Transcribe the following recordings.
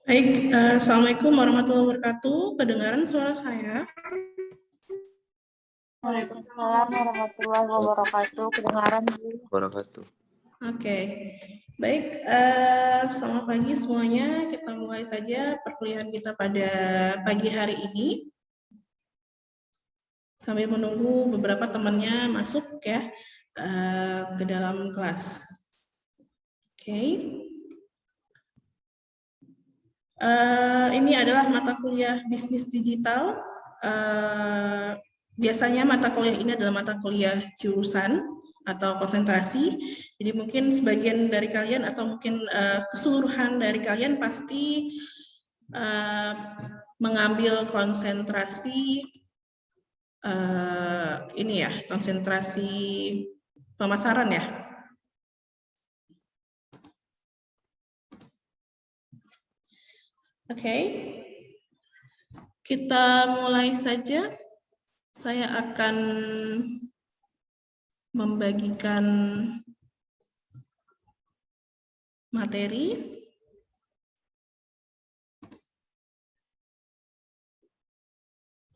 Baik, Assalamualaikum warahmatullahi wabarakatuh. Kedengaran suara saya? Waalaikumsalam warahmatullahi wabarakatuh. Kedengaran Bu. Wabarakatuh. Oke, baik. Selamat pagi semuanya. Kita mulai saja perkuliahan kita pada pagi hari ini. Sambil menunggu beberapa temannya masuk ya ke dalam kelas. Oke. Ini adalah mata kuliah bisnis digital. Biasanya mata kuliah ini adalah mata kuliah jurusan atau konsentrasi. Jadi mungkin sebagian dari kalian atau mungkin keseluruhan dari kalian pasti mengambil konsentrasi ini ya, konsentrasi pemasaran ya. Oke. Kita mulai saja. Saya akan membagikan materi.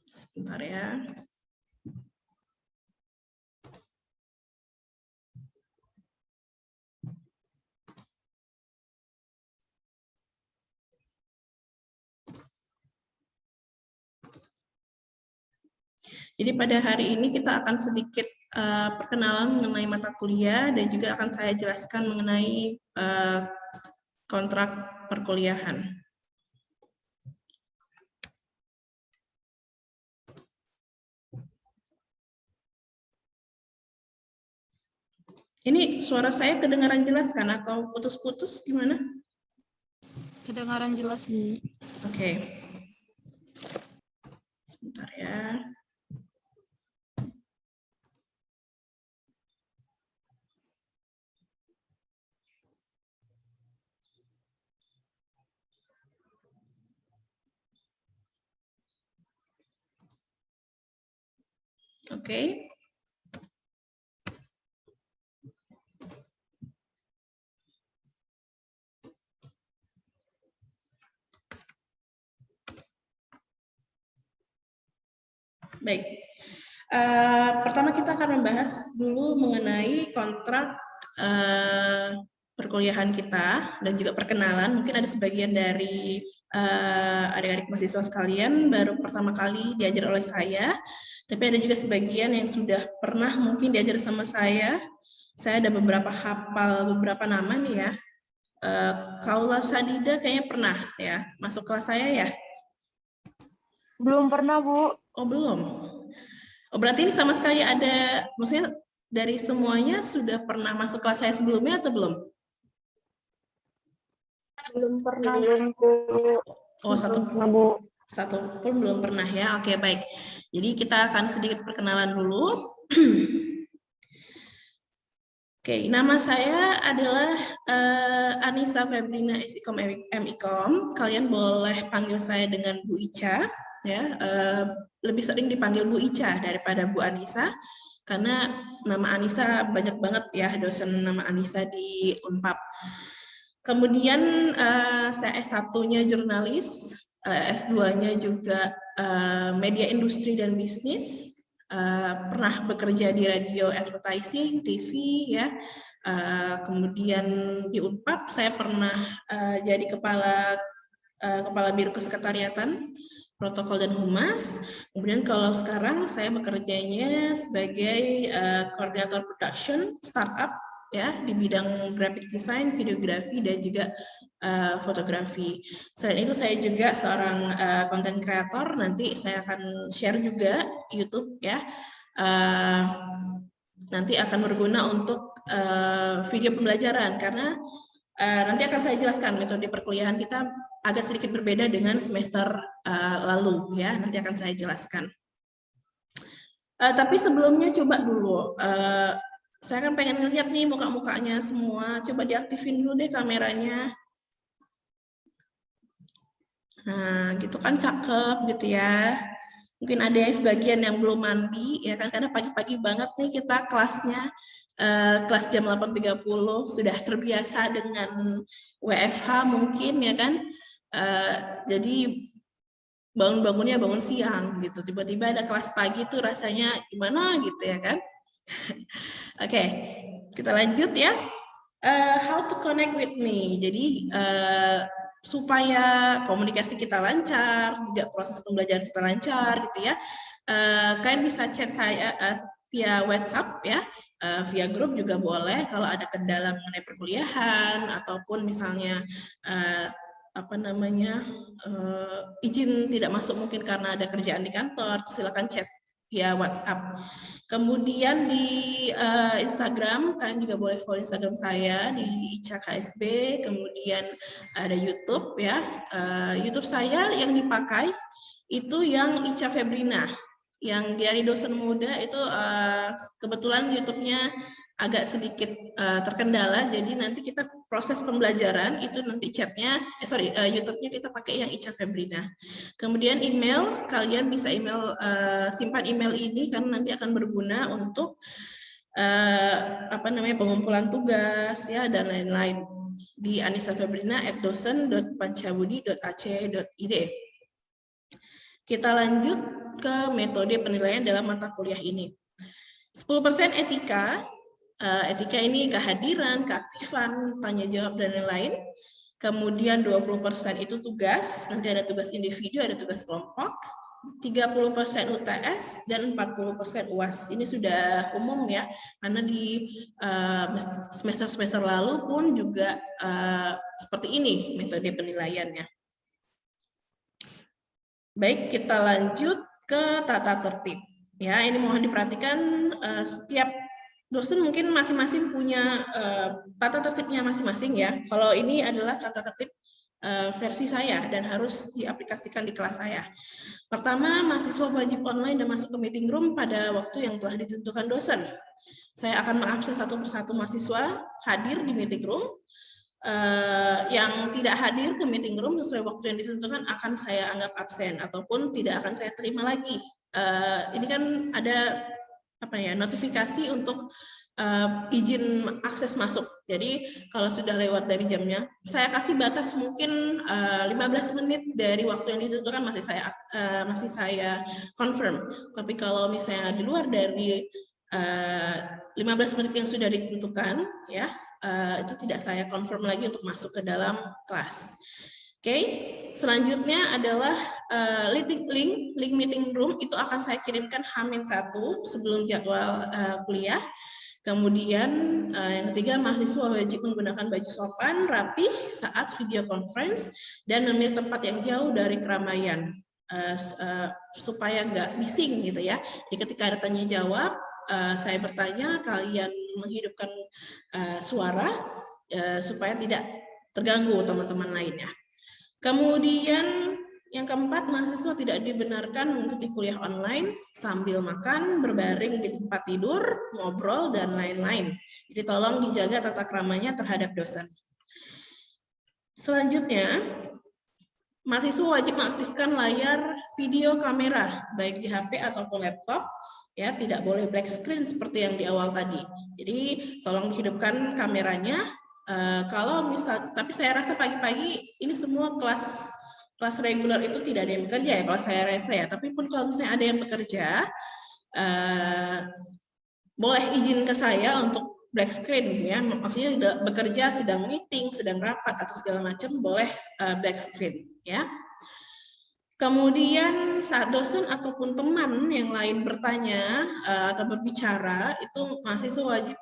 Sebentar ya. Jadi pada hari ini kita akan sedikit perkenalan mengenai mata kuliah dan juga akan saya jelaskan mengenai kontrak perkuliahan. Ini suara saya kedengaran jelas kan atau putus-putus gimana? Kedengaran jelas Bu. Oke. Sebentar ya. Oke. Baik. Pertama kita akan membahas dulu mengenai kontrak perkuliahan kita dan juga perkenalan. Mungkin ada sebagian dari adik-adik mahasiswa sekalian baru pertama kali diajar oleh saya, tapi ada juga sebagian yang sudah pernah mungkin diajar sama saya. Saya ada beberapa hafal beberapa nama nih ya. Kaula Sadida kayaknya pernah ya masuk kelas saya ya? Belum pernah Bu. Oh belum. Oh berarti ini sama sekali ada, maksudnya dari semuanya sudah pernah masuk kelas saya sebelumnya atau belum? Belum pernah. Belum Bu. Oh satu pernah Bu. Satu pun belum pernah ya. Oke baik. Jadi kita akan sedikit perkenalan dulu. Oke, nama saya adalah Anissa Febrina Esikom MIKOM. Kalian boleh panggil saya dengan Bu Ica, ya. Lebih sering dipanggil Bu Ica daripada Bu Anissa, karena nama Anissa banyak banget ya dosen nama Anissa di Unpad. Kemudian saya S1-nya jurnalis, S2-nya juga media industri dan bisnis. Pernah bekerja di radio advertising, TV ya. Kemudian di Unpad saya pernah jadi kepala biro kesekretariatan, protokol dan humas. Kemudian kalau sekarang saya bekerjanya sebagai koordinator production startup ya di bidang graphic design, videografi dan juga fotografi. Selain itu saya juga seorang content creator. Nanti saya akan share juga YouTube ya. Nanti akan berguna untuk video pembelajaran karena nanti akan saya jelaskan metode perkuliahan kita agak sedikit berbeda dengan semester lalu ya. Nanti akan saya jelaskan. Tapi sebelumnya coba dulu. Saya kan pengen ngeliat nih muka-mukanya semua. Coba diaktifin dulu deh kameranya. Nah, gitu kan cakep gitu ya. Mungkin ada yang sebagian yang belum mandi ya kan, karena pagi-pagi banget nih kita kelasnya. Kelas jam 8.30 sudah terbiasa dengan WFH mungkin ya kan. Jadi bangun-bangunnya bangun siang gitu, tiba-tiba ada kelas pagi tuh rasanya gimana gitu ya kan. Oke, kita lanjut ya. How to connect with me. Jadi supaya komunikasi kita lancar, juga proses pembelajaran kita lancar gitu ya. Kalian bisa chat saya via WhatsApp ya, via grup juga boleh kalau ada kendala mengenai perkuliahan ataupun misalnya izin tidak masuk mungkin karena ada kerjaan di kantor, silakan chat via WhatsApp. Kemudian di Instagram, kalian juga boleh follow Instagram saya di Ica KSB, kemudian ada YouTube ya. YouTube saya yang dipakai itu yang Ica Febrina, yang Diari Dosen Muda itu kebetulan YouTube-nya agak sedikit terkendala, jadi nanti kita proses pembelajaran itu nanti chatnya, YouTube-nya kita pakai yang Ica Febrina. Kemudian email, kalian bisa simpan email ini karena nanti akan berguna untuk pengumpulan tugas ya dan lain-lain di anisafebrina@dosen.pancabudi.ac.id. Kita lanjut ke metode penilaian dalam mata kuliah ini. 10% etika. Etika ini kehadiran, keaktifan, tanya jawab, dan lain-lain. Kemudian 20% itu tugas, nanti ada tugas individu, ada tugas kelompok. 30% UTS, dan 40% UAS. Ini sudah umum ya, karena di semester-semester lalu pun juga seperti ini metode penilaiannya. Baik, kita lanjut ke tata tertib. Ya, ini mohon diperhatikan setiap dosen mungkin masing-masing punya tata tertibnya masing-masing ya. Kalau ini adalah tata tertib versi saya dan harus diaplikasikan di kelas saya. Pertama, mahasiswa wajib online dan masuk ke meeting room pada waktu yang telah ditentukan dosen. Saya akan mengabsen satu persatu mahasiswa hadir di meeting room. Yang tidak hadir ke meeting room sesuai waktu yang ditentukan akan saya anggap absen ataupun tidak akan saya terima lagi. Ini kan ada notifikasi untuk izin akses masuk. Jadi kalau sudah lewat dari jamnya, saya kasih batas mungkin 15 menit dari waktu yang ditentukan masih saya confirm. Tapi kalau misalnya di luar dari 15 menit yang sudah ditentukan, ya itu tidak saya confirm lagi untuk masuk ke dalam kelas. Oke, selanjutnya adalah link meeting room itu akan saya kirimkan H-1 sebelum jadwal kuliah. Kemudian yang ketiga, mahasiswa wajib menggunakan baju sopan, rapih saat video conference dan memilih tempat yang jauh dari keramaian supaya nggak bising gitu ya. Jadi ketika ada tanya jawab, saya bertanya, kalian menghidupkan suara supaya tidak terganggu teman-teman lainnya. Kemudian yang keempat, mahasiswa tidak dibenarkan mengikuti kuliah online sambil makan, berbaring di tempat tidur, ngobrol, dan lain-lain. Jadi tolong dijaga tata keramanya terhadap dosen. Selanjutnya, mahasiswa wajib mengaktifkan layar video kamera, baik di HP ataupun laptop, ya tidak boleh black screen seperti yang di awal tadi. Jadi tolong dihidupkan kameranya. Kalau misal, tapi saya rasa pagi-pagi ini semua kelas reguler itu tidak ada yang bekerja ya, kalau saya rasa ya. Tapi pun kalau misalnya ada yang bekerja, boleh izin ke saya untuk black screen ya. Maksudnya bekerja, sedang meeting, sedang rapat atau segala macam, boleh black screen ya. Kemudian saat dosen ataupun teman yang lain bertanya atau berbicara, itu mahasiswa wajib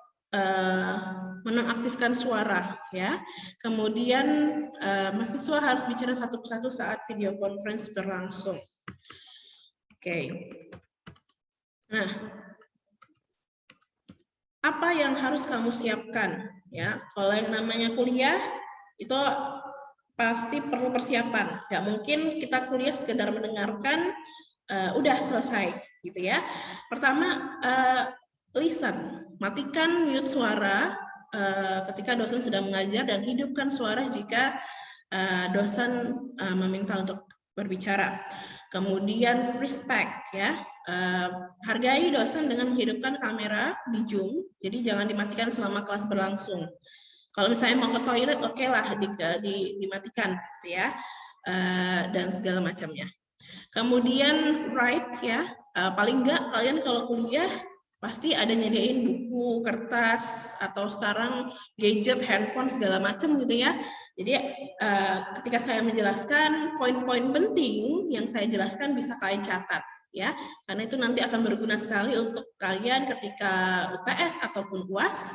menonaktifkan suara ya. Kemudian mahasiswa harus bicara satu persatu saat video conference berlangsung. Oke. Nah, apa yang harus kamu siapkan ya? Kalau yang namanya kuliah itu pasti perlu persiapan. Nggak mungkin kita kuliah sekedar mendengarkan udah selesai gitu ya. Pertama, listen. Matikan mute suara ketika dosen sedang mengajar dan hidupkan suara jika dosen meminta untuk berbicara. Kemudian respect ya, hargai dosen dengan menghidupkan kamera di Zoom. Jadi jangan dimatikan selama kelas berlangsung. Kalau misalnya mau ke toilet, oke lah dimatikan, gitu ya. dan segala macamnya. Kemudian write ya, paling nggak kalian kalau kuliah pasti ada nyediain buku, kertas, atau sekarang gadget, handphone, segala macam gitu ya. Jadi ketika saya menjelaskan poin-poin penting yang saya jelaskan bisa kalian catat ya, karena itu nanti akan berguna sekali untuk kalian ketika UTS ataupun UAS,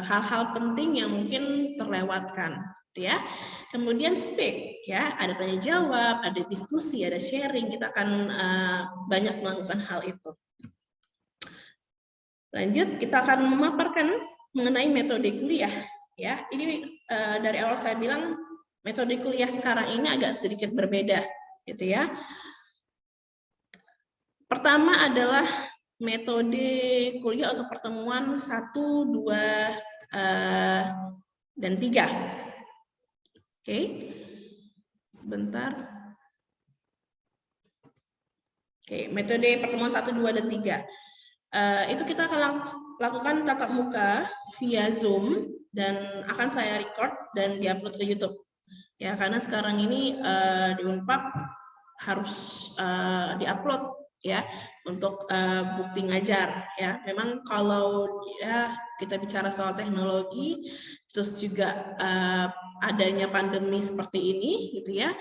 hal-hal penting yang mungkin terlewatkan. Ya, kemudian speak ya, ada tanya jawab, ada diskusi, ada sharing, kita akan banyak melakukan hal itu. Lanjut, kita akan memaparkan mengenai metode kuliah ya. Ini dari awal saya bilang metode kuliah sekarang ini agak sedikit berbeda gitu ya. Pertama adalah metode kuliah untuk pertemuan 1, 2, dan 3. Oke, sebentar. Oke, metode pertemuan 1, 2, dan 3. Itu kita akan lakukan tatap muka via Zoom dan akan saya record dan diupload ke YouTube. Ya, karena sekarang ini di Unpad harus diupload ya untuk bukti ngajar ya. Memang kalau ya kita bicara soal teknologi, terus juga adanya pandemi seperti ini gitu ya,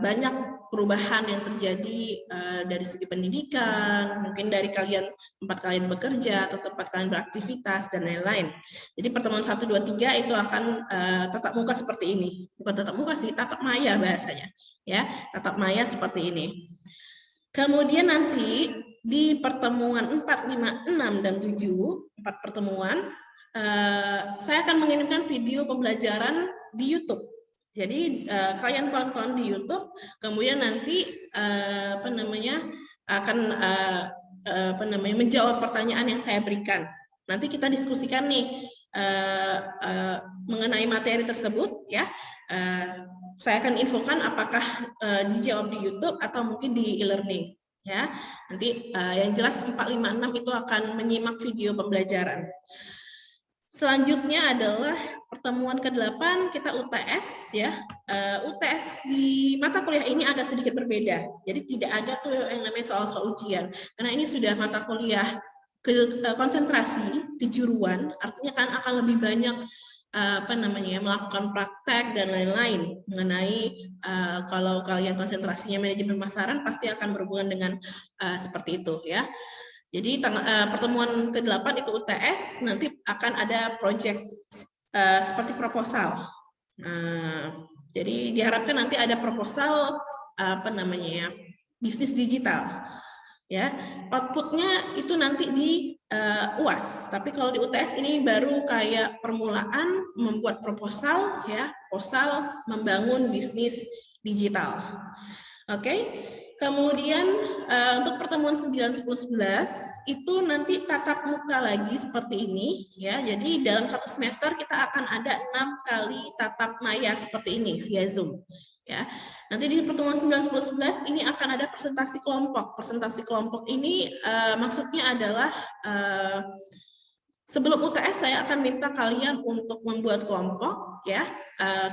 banyak perubahan yang terjadi dari segi pendidikan, mungkin dari tempat kalian bekerja atau tempat kalian beraktivitas dan lain-lain. Jadi pertemuan 1, 2, 3 itu akan tatap muka seperti ini, bukan tatap muka sih, tatap maya bahasanya ya, tatap maya seperti ini. Kemudian nanti di pertemuan 4, 5, 6, dan 7, 4 pertemuan, saya akan mengirimkan video pembelajaran di YouTube. Jadi kalian tonton di YouTube, kemudian nanti akan menjawab pertanyaan yang saya berikan. Nanti kita diskusikan nih mengenai materi tersebut ya. Saya akan infokan apakah dijawab di YouTube atau mungkin di e-learning ya. Nanti yang jelas 4, 5, 6 itu akan menyimak video pembelajaran. Selanjutnya adalah pertemuan ke-8 kita UTS ya. UTS di mata kuliah ini agak sedikit berbeda. Jadi tidak ada tuh yang namanya soal-soal ujian. Karena ini sudah mata kuliah konsentrasi kejuruan, artinya kan akan lebih banyak melakukan praktek dan lain-lain mengenai kalau kalian konsentrasinya manajemen pemasaran pasti akan berhubungan dengan seperti itu ya. Jadi pertemuan ke-8 itu UTS, nanti akan ada project seperti proposal. Jadi diharapkan nanti ada proposal bisnis digital. Ya, outputnya itu nanti di UAS. Tapi kalau di UTS ini baru kayak permulaan membuat proposal, ya, proposal membangun bisnis digital. Oke. Kemudian untuk pertemuan 9, 10, 11 itu nanti tatap muka lagi seperti ini ya. Jadi dalam satu semester kita akan ada 6 kali tatap maya seperti ini via Zoom ya. Nanti di pertemuan 9, 10, 11 ini akan ada presentasi kelompok. Presentasi kelompok ini maksudnya adalah sebelum UTS saya akan minta kalian untuk membuat kelompok ya.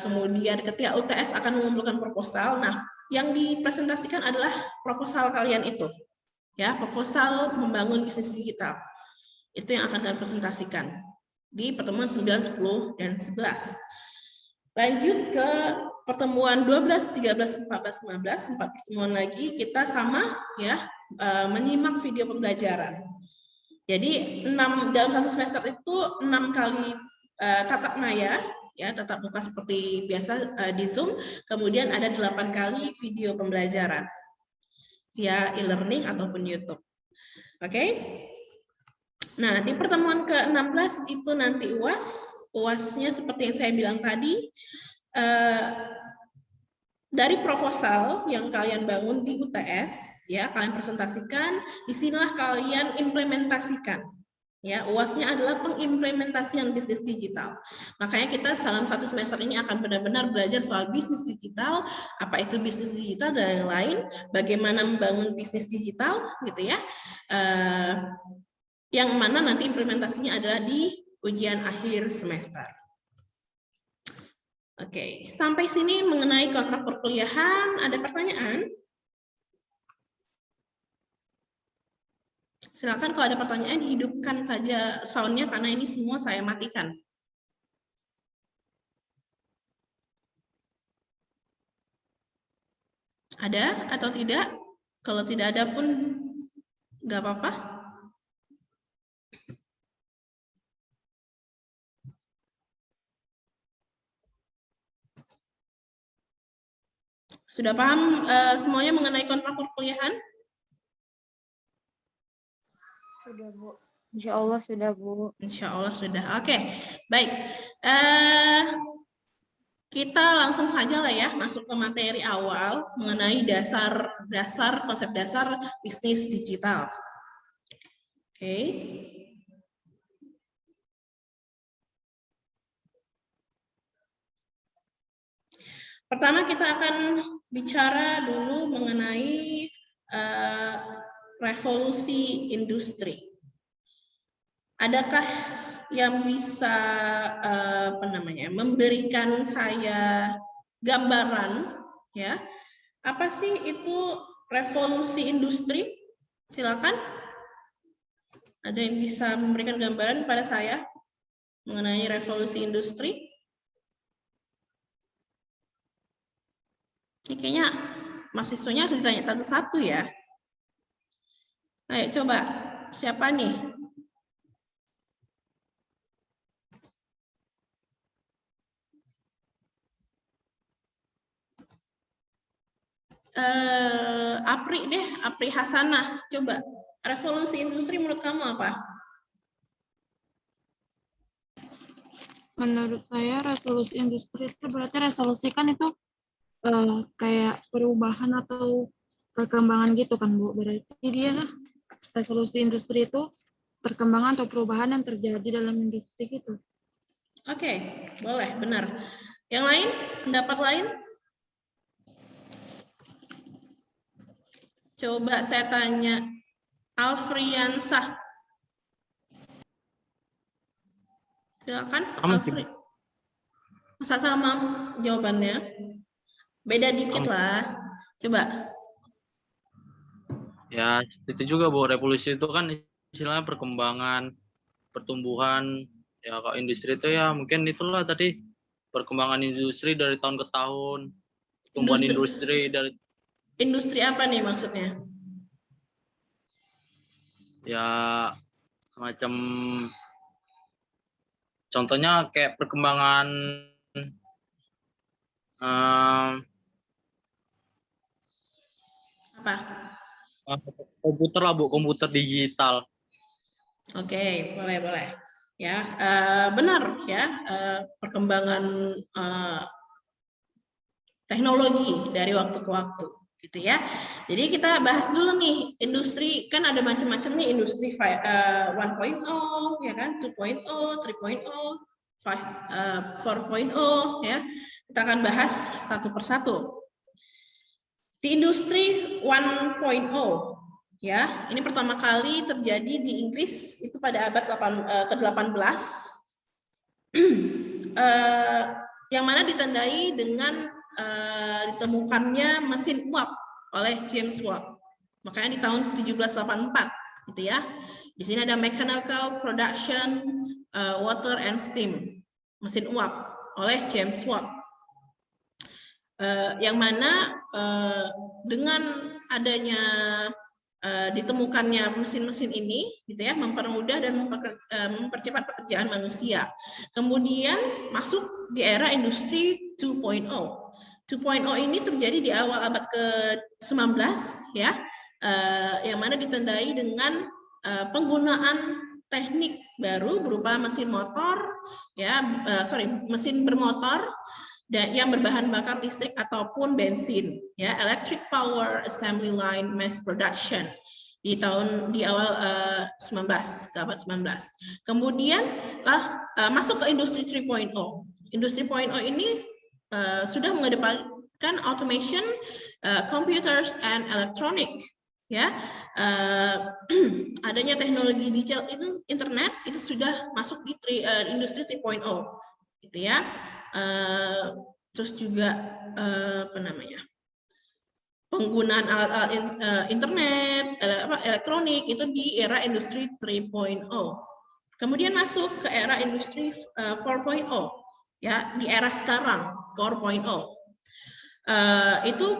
Kemudian ketika UTS akan mengumpulkan proposal. Nah, yang dipresentasikan adalah proposal kalian itu, ya, proposal membangun bisnis digital. Itu yang akan kalian presentasikan di pertemuan 9, 10, dan 11. Lanjut ke pertemuan 12, 13, 14, 15, 4 pertemuan lagi kita sama ya menyimak video pembelajaran. Jadi dalam satu semester itu 6 kali tatap maya. Ya, tatap muka seperti biasa di Zoom, kemudian ada 8 kali video pembelajaran via e-learning ataupun YouTube. Oke? Nah, di pertemuan ke-16 itu nanti UAS. UAS-nya seperti yang saya bilang tadi, dari proposal yang kalian bangun di UTS, ya, kalian presentasikan, disinilah kalian implementasikan. Ya, UAS-nya adalah pengimplementasian bisnis digital. Makanya kita dalam satu semester ini akan benar-benar belajar soal bisnis digital, apa itu bisnis digital dan lain-lain, bagaimana membangun bisnis digital, gitu ya. Yang mana nanti implementasinya adalah di ujian akhir semester. Oke, sampai sini mengenai kontrak perkuliahan, ada pertanyaan? Silakan kalau ada pertanyaan, hidupkan saja sound-nya karena ini semua saya matikan. Ada atau tidak? Kalau tidak ada pun nggak apa-apa. Sudah paham semuanya mengenai kontrak perkuliahan? Sudah, Bu. Insya Allah sudah, Bu. Insya Allah sudah. Oke, baik. Kita langsung saja lah ya masuk ke materi awal mengenai konsep dasar bisnis digital. Oke. Pertama kita akan bicara dulu mengenai revolusi industri. Adakah yang bisa memberikan saya gambaran ya? Apa sih itu revolusi industri? Silakan. Ada yang bisa memberikan gambaran pada saya mengenai revolusi industri? Ini kayaknya mahasiswanya harus ditanya satu-satu ya. Ayo coba, siapa nih? Apri Hasanah, coba. Revolusi industri menurut kamu apa? Menurut saya revolusi industri itu berarti resolusi kan itu kayak perubahan atau perkembangan gitu kan, Bu. Berarti dia revolusi industri itu perkembangan atau perubahan yang terjadi dalam industri gitu. Oke, boleh, benar. Yang lain, pendapat lain? Coba saya tanya Alfriansah. Silakan, Alfri. Masa sama jawabannya? Beda dikit lah. Coba. Ya, itu juga, Bu. Revolusi itu kan istilahnya perkembangan, pertumbuhan. Ya, kalau industri itu ya mungkin itulah tadi perkembangan industri dari tahun ke tahun. Pertumbuhan industri dari... Industri apa nih maksudnya? Ya, semacam... Contohnya kayak perkembangan... Apa? Komputer lah, Bu. Komputer digital. Oke, boleh. Ya, benar ya, perkembangan teknologi dari waktu ke waktu, gitu ya. Jadi kita bahas dulu nih, industri kan ada macam-macam nih, industri 1.0, ya kan, 2.0, 3.0, 4.0, ya. Kita akan bahas satu persatu. Di industri 1.0, ya, ini pertama kali terjadi di Inggris itu pada abad ke-18, yang mana ditandai dengan ditemukannya mesin uap oleh James Watt. Makanya di tahun 1784, gitu ya. Di sini ada mechanical production water and steam, mesin uap oleh James Watt. Yang mana dengan adanya ditemukannya mesin-mesin ini, gitu ya, mempermudah dan mempercepat pekerjaan manusia. Kemudian masuk di era industri 2.0. 2.0 ini terjadi di awal abad ke-19, ya, yang mana ditandai dengan penggunaan teknik baru berupa mesin motor, ya, mesin bermotor dan yang berbahan bakar listrik ataupun bensin, ya, electric power assembly line mass production di awal abad 19. Kemudian masuk ke industri 3.0. Industri 3.0 ini sudah mengedepankan automation, computers and electronic, ya. Adanya teknologi digital itu internet itu sudah masuk di industri 3.0, gitu ya. terus juga penggunaan alat-alat internet, elektronik itu di era industri 3.0. Kemudian masuk ke era industri 4.0, ya di era sekarang 4.0. Itu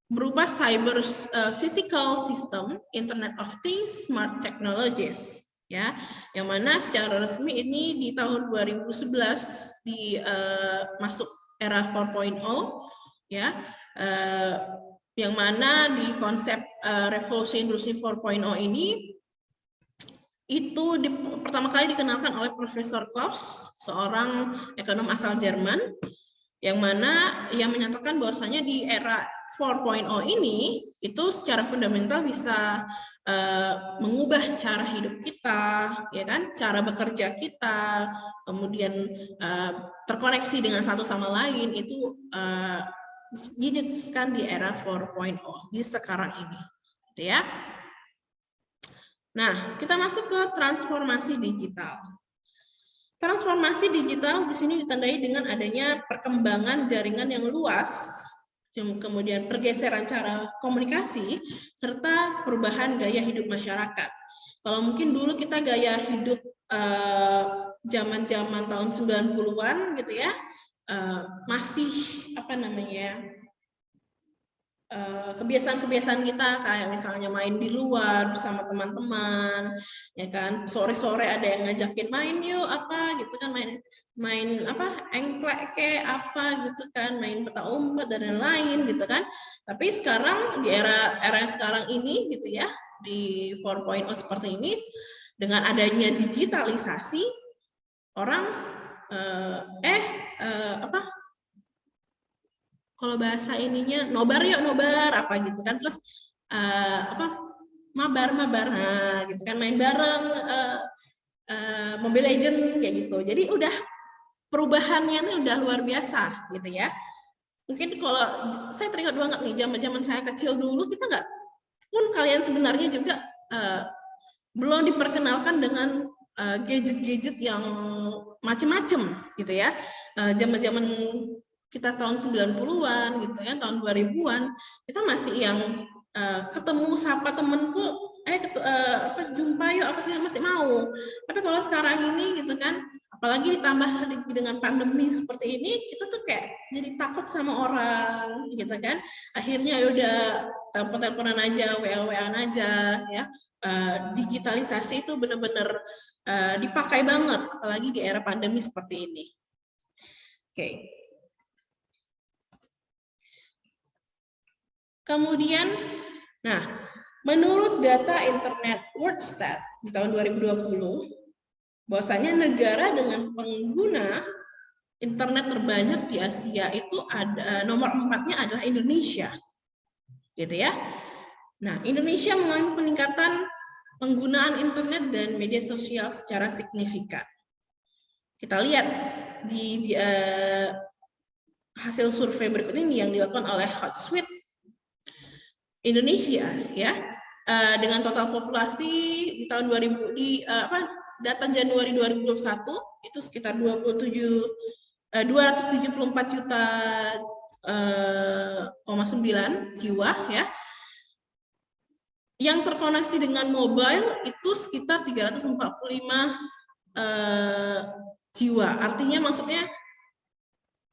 berupa cyber physical system, Internet of Things, smart technologies, ya, yang mana secara resmi ini di tahun 2011 masuk era 4.0, ya. Yang mana di konsep revolusi industri 4.0 ini itu pertama kali dikenalkan oleh Profesor Klaus, seorang ekonom asal Jerman, yang mana ia menyatakan bahwasanya di era 4.0 ini itu secara fundamental bisa mengubah cara hidup kita, ya kan, cara bekerja kita, kemudian terkoneksi dengan satu sama lain, itu diwujudkan di era 4.0 di sekarang ini, gitu ya. Nah, kita masuk ke transformasi digital. Transformasi digital di sini ditandai dengan adanya perkembangan jaringan yang luas, kemudian pergeseran cara komunikasi, serta perubahan gaya hidup masyarakat. Kalau mungkin dulu kita gaya hidup zaman-zaman tahun 90-an gitu ya, masih kebiasaan-kebiasaan kita kayak misalnya main di luar bersama teman-teman, ya kan, sore-sore ada yang ngajakin main yuk apa gitu kan, main engklek kayak apa gitu kan, main peta umpet dan lain-lain gitu kan. Tapi sekarang di era sekarang ini gitu ya, di 4.0 seperti ini, dengan adanya digitalisasi, orang kalau bahasa ininya nobar yuk nobar apa gitu kan, terus mabar nah gitu kan, main bareng Mobile Legend kayak gitu. Jadi udah perubahannya ini udah luar biasa gitu ya. Mungkin kalau saya teringat banget nih zaman saya kecil dulu, kita nggak pun kalian sebenarnya juga belum diperkenalkan dengan gadget-gadget yang macem-macem gitu ya. Zaman-zaman kita tahun 90-an gitu kan, tahun 2000-an, kita masih yang ketemu sapa temenku, jumpa yuk apa sih, masih mau. Tapi kalau sekarang ini gitu kan, apalagi ditambah dengan pandemi seperti ini, kita tuh kayak jadi takut sama orang gitu kan. Akhirnya yaudah telepon-teleponan aja, WA-WAan aja ya. Digitalisasi itu benar-benar dipakai banget, apalagi di era pandemi seperti ini. Oke. Kemudian, nah, menurut data Internet WorldStat di tahun 2020, bahwasanya negara dengan pengguna internet terbanyak di Asia itu ada nomor 4-nya adalah Indonesia, gitu ya. Nah, Indonesia mengalami peningkatan penggunaan internet dan media sosial secara signifikan. Kita lihat di hasil survei berikut ini yang dilakukan oleh Hotsuite Indonesia ya, dengan total populasi di tahun 2000 data Januari 2021 itu sekitar 274 juta 9 jiwa ya. Yang terkoneksi dengan mobile itu sekitar 345 jiwa. Artinya maksudnya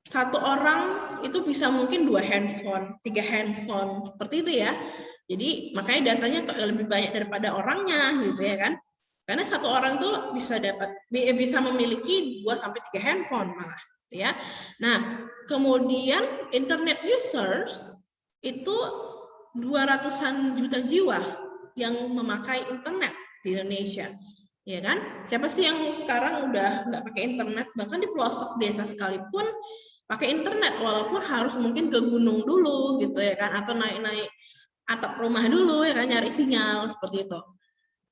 satu orang itu bisa mungkin 2 handphone, 3 handphone, seperti itu ya. Jadi makanya datanya lebih banyak daripada orangnya gitu ya kan. Karena satu orang tuh bisa memiliki 2 sampai 3 handphone malah gitu ya. Nah, kemudian internet users itu 200-an juta jiwa yang memakai internet di Indonesia. Ya kan? Siapa sih yang sekarang udah nggak pakai internet? Bahkan di pelosok desa sekalipun pakai internet, walaupun harus mungkin ke gunung dulu gitu ya kan, atau naik-naik atap rumah dulu ya kan, nyari sinyal seperti itu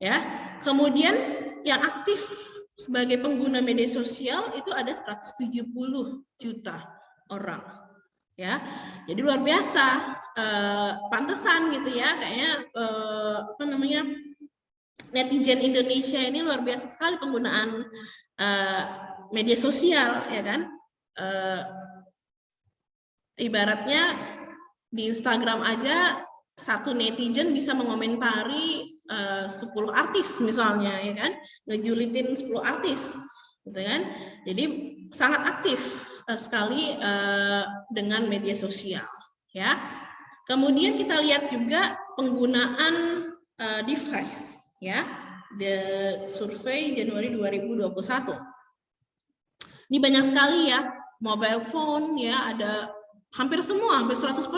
ya. Kemudian yang aktif sebagai pengguna media sosial itu ada 170 juta orang ya. Jadi luar biasa, pantesan gitu ya kayaknya netizen Indonesia ini luar biasa sekali penggunaan media sosial ya kan. ibaratnya di Instagram aja satu netizen bisa mengomentari 10 artis misalnya, ya kan, ngejulitin 10 artis, gitu kan. Jadi sangat aktif sekali dengan media sosial, ya. Kemudian kita lihat juga penggunaan device, ya. The survei Januari 2021. Ini banyak sekali ya, mobile phone ya, ada hampir semua, hampir 100%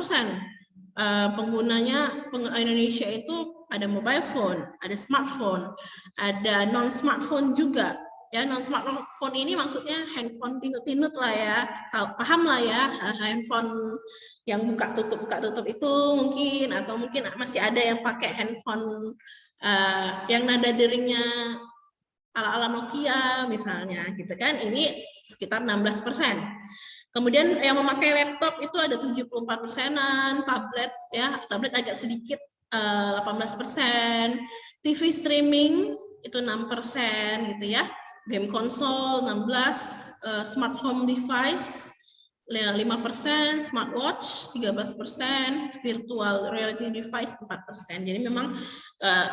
penggunanya Indonesia itu ada mobile phone, ada smartphone, ada non smartphone juga. Ya, non smartphone ini maksudnya handphone tinut-tinut lah ya, paham lah ya, handphone yang buka tutup itu mungkin, atau mungkin masih ada yang pakai handphone yang nada deringnya ala-ala Nokia misalnya, gitu kan. Ini sekitar 16%. Kemudian yang memakai laptop itu ada 74%-an, tablet ya, tablet agak sedikit 18%, TV streaming itu 6% gitu ya, game konsol 16, smart home device 5%, smartwatch 13%, virtual reality device 4%. Jadi memang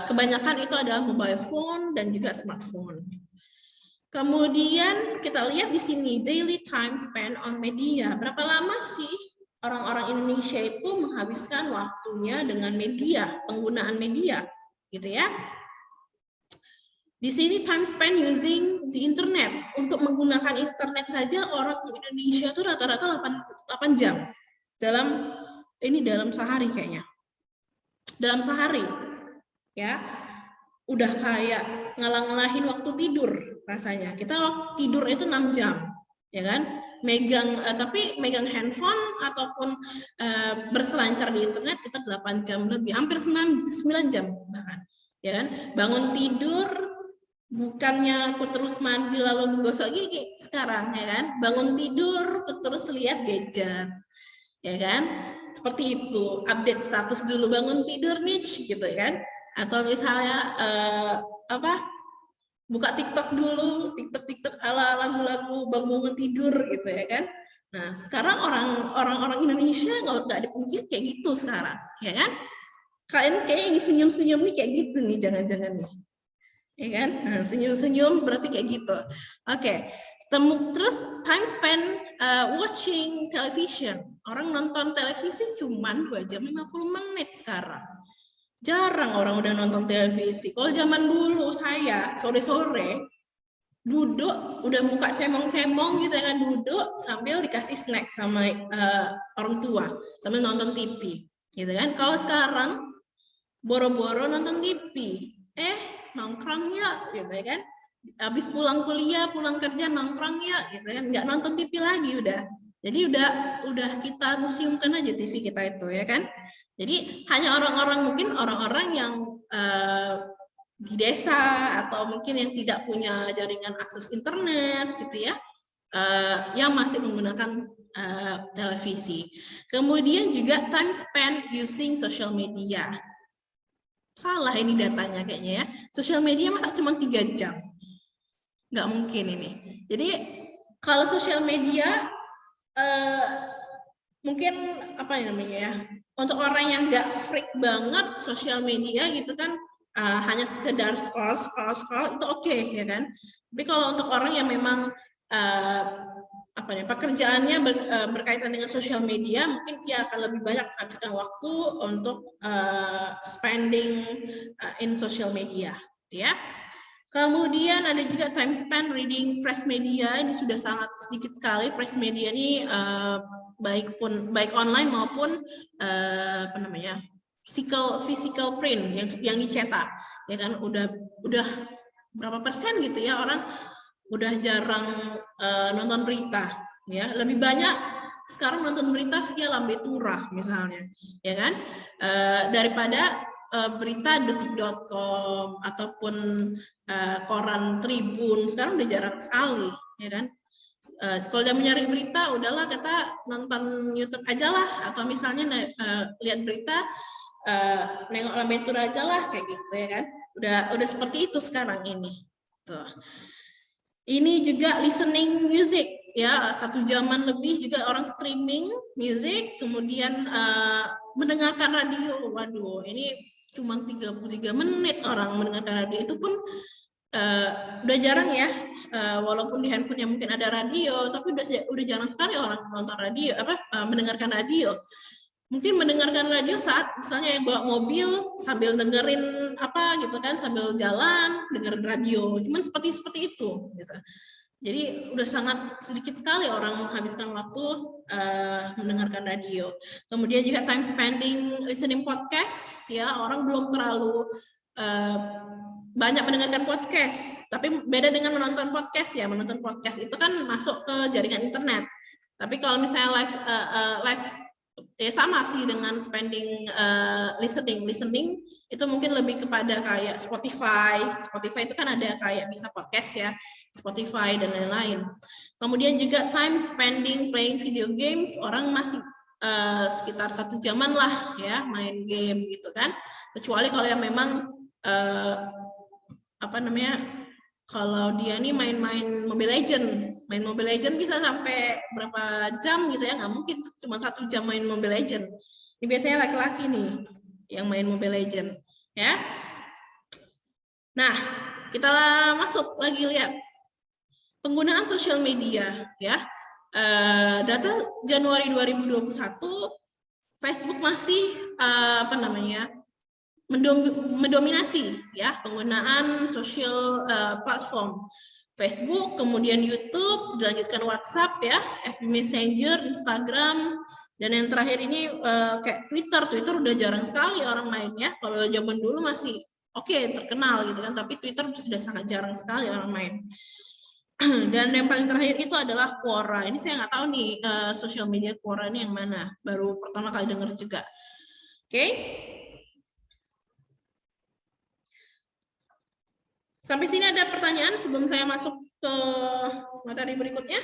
kebanyakan itu adalah mobile phone dan juga smartphone. Kemudian kita lihat di sini daily time spent on media. Berapa lama sih orang-orang Indonesia itu menghabiskan waktunya dengan media, penggunaan media, gitu ya. Di sini time spent using the internet. Untuk menggunakan internet saja orang Indonesia itu rata-rata 8 jam. Dalam sehari kayaknya. Dalam sehari. Ya. Udah kayak ngalah-ngalahin waktu tidur rasanya. Kita tidur itu 6 jam, ya kan? Tapi megang handphone ataupun berselancar di internet kita 8 jam lebih, hampir 9 jam bahkan. Ya kan? Bangun tidur bukannya aku terus mandi lalu gosok gigi sekarang, ya kan? Bangun tidur terus lihat gadget. Ya kan? Seperti itu, update status dulu bangun tidur nih gitu kan? Atau misalnya buka TikTok dulu, TikTok ala lagu-lagu bangun tidur gitu ya kan. Nah sekarang orang Indonesia nggak dipungkiri kayak gitu sekarang, ya kan. Kalian kayak senyum-senyum nih kayak gitu nih, jangan-jangan nih, ya kan. Nah, senyum-senyum berarti kayak gitu. Oke. Terus time spent watching television. Orang nonton televisi cuman 2 jam 50 menit sekarang. Jarang orang udah nonton televisi. Kalau zaman dulu saya sore-sore duduk udah muka cemong-cemong gitu kan, duduk sambil dikasih snack sama orang tua sambil nonton TV gitu kan. Kalau sekarang boro-boro nonton TV, nongkrong ya gitu kan. Habis pulang kuliah, pulang kerja nongkrong ya gitu kan. Nggak nonton TV lagi udah. Jadi udah kita museumkan aja TV kita itu ya kan. Jadi hanya mungkin orang-orang yang di desa atau mungkin yang tidak punya jaringan akses internet gitu ya, yang masih menggunakan televisi. Kemudian juga time spent using social media. Salah ini datanya kayaknya ya. Social media masa cuma 3 jam? Nggak mungkin ini. Jadi kalau social media mungkin apa namanya ya, untuk orang yang nggak freak banget sosial media gitu kan, hanya sekedar scroll itu oke, ya kan. Tapi kalau untuk orang yang memang pekerjaannya berkaitan dengan sosial media, mungkin dia akan lebih banyak habiskan waktu untuk spending in social media, ya. Kemudian ada juga time spent reading press media. Ini sudah sangat sedikit sekali. Press media ini baik online maupun physical print yang dicetak, ya kan. Udah berapa persen gitu ya, orang udah jarang nonton berita, ya. Lebih banyak sekarang nonton berita via lambe turah misalnya, ya kan, daripada berita detik.com ataupun koran Tribun. Sekarang udah jarang sekali, ya kan. Kalau udah mencari berita, udahlah kita nonton YouTube aja lah, atau misalnya lihat berita nengok lambe turah aja lah, kayak gitu ya kan. Udah seperti itu sekarang ini. Tuh. Ini juga listening music. ya 1 jaman lebih juga orang streaming musik, kemudian mendengarkan radio. Waduh, ini cuma 33 menit orang mendengarkan radio, itu pun udah jarang ya. Walaupun di handphone mungkin ada radio, tapi udah jarang sekali orang menonton radio, mendengarkan radio. Mungkin mendengarkan radio saat misalnya yang bawa mobil sambil dengerin apa gitu kan, sambil jalan dengerin radio, cuman seperti itu gitu. Jadi udah sangat sedikit sekali orang menghabiskan waktu mendengarkan radio. Kemudian juga time spending listening podcast, ya, orang belum terlalu banyak mendengarkan podcast, tapi beda dengan menonton podcast ya. Menonton podcast itu kan masuk ke jaringan internet. Tapi kalau misalnya live ya sama sih dengan spending listening itu mungkin lebih kepada kayak Spotify itu kan ada kayak bisa podcast ya, Spotify dan lain-lain. Kemudian juga time spending playing video games, orang masih sekitar 1 jaman lah ya main game gitu kan, kecuali kalau yang memang kalau dia nih main Mobile Legend bisa sampai berapa jam gitu ya, nggak mungkin cuma 1 jam main Mobile Legend. Ini biasanya laki-laki nih yang main Mobile Legend, ya. Nah, kita masuk lagi lihat penggunaan sosial media, ya. Data Januari 2021, Facebook masih mendominasi ya penggunaan social platform. Facebook, kemudian YouTube, dilanjutkan WhatsApp ya, FB Messenger, Instagram, dan yang terakhir ini kayak Twitter udah jarang sekali orang main ya. Kalau zaman dulu masih terkenal gitu kan, tapi Twitter sudah sangat jarang sekali orang main. Dan yang paling terakhir itu adalah Quora. Ini saya nggak tahu nih sosial media Quora ini yang mana, baru pertama kali dengar juga. Oke. Sampai sini ada pertanyaan sebelum saya masuk ke materi berikutnya?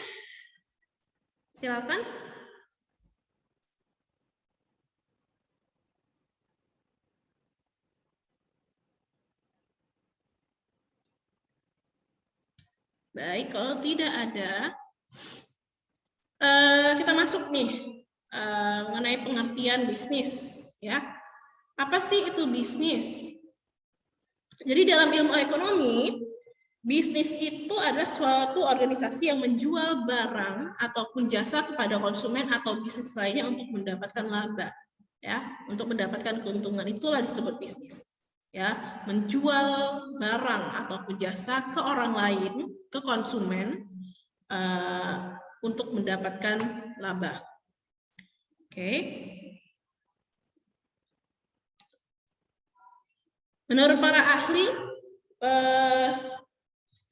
Silakan. Baik, kalau tidak ada, kita masuk nih mengenai pengertian bisnis, ya. Apa sih itu bisnis? Jadi dalam ilmu ekonomi, bisnis itu adalah suatu organisasi yang menjual barang ataupun jasa kepada konsumen atau bisnis lainnya untuk mendapatkan laba, ya, untuk mendapatkan keuntungan, itulah disebut bisnis. Ya, menjual barang ataupun jasa ke orang lain, ke konsumen untuk mendapatkan laba. Oke. Menurut para ahli,